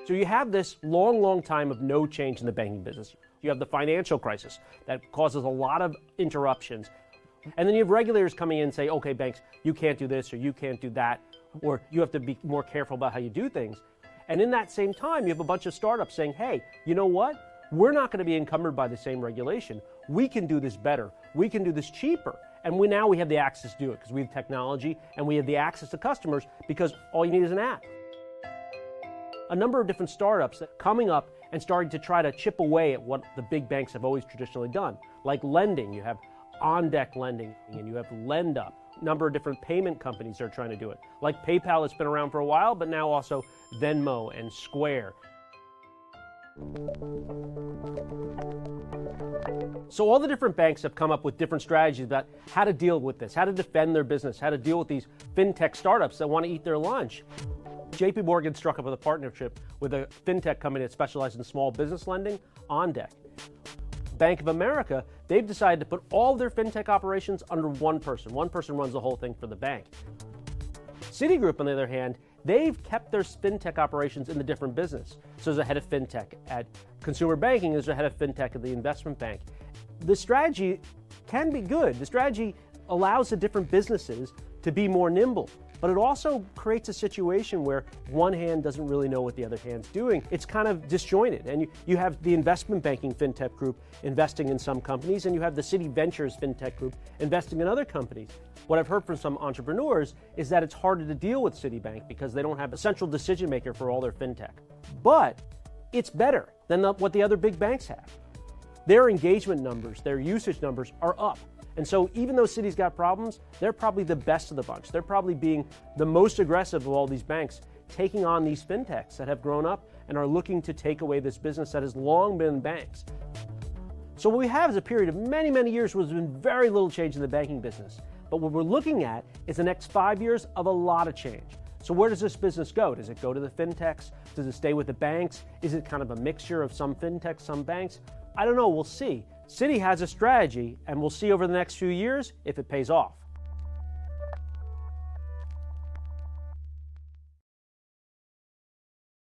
So you have this long, long time of no change in the banking business. You have the financial crisis that causes a lot of interruptions. And then you have regulators coming in and say, okay, banks, you can't do this or you can't do that, or you have to be more careful about how you do things. And in that same time, you have a bunch of startups saying, hey, you know what? We're not going to be encumbered by the same regulation. We can do this better. We can do this cheaper. And now we have the access to do it because we have technology and we have the access to customers because all you need is an app. A number of different startups coming up and starting to try to chip away at what the big banks have always traditionally done. Like lending, you have OnDeck lending and you have LendUp. A number of different payment companies are trying to do it. Like PayPal that's been around for a while, but now also Venmo and Square. So all the different banks have come up with different strategies about how to deal with this, how to defend their business, how to deal with these fintech startups that want to eat their lunch. JP Morgan struck up with a partnership with a fintech company that specializes in small business lending, OnDeck. Bank of America, they've decided to put all their fintech operations under one person. One person runs the whole thing for the bank. Citigroup, on the other hand, they've kept their fintech operations in the different business. So there's a head of fintech at consumer banking, there's a head of fintech at the investment bank. The strategy can be good. The strategy allows the different businesses to be more nimble, but it also creates a situation where one hand doesn't really know what the other hand's doing. It's kind of disjointed. And you have the investment banking fintech group investing in some companies, and you have the Citi Ventures fintech group investing in other companies. What I've heard from some entrepreneurs is that it's harder to deal with Citibank because they don't have a central decision maker for all their fintech. But it's better than what the other big banks have. Their engagement numbers, their usage numbers are up. And so even though Citi's got problems, they're probably the best of the bunch. They're probably being the most aggressive of all these banks, taking on these fintechs that have grown up and are looking to take away this business that has long been banks. So what we have is a period of many, many years where there's been very little change in the banking business. But what we're looking at is the next 5 years of a lot of change. So where does this business go? Does it go to the fintechs? Does it stay with the banks? Is it kind of a mixture of some fintechs, some banks? I don't know, we'll see. Citi has a strategy, and we'll see over the next few years if it pays off.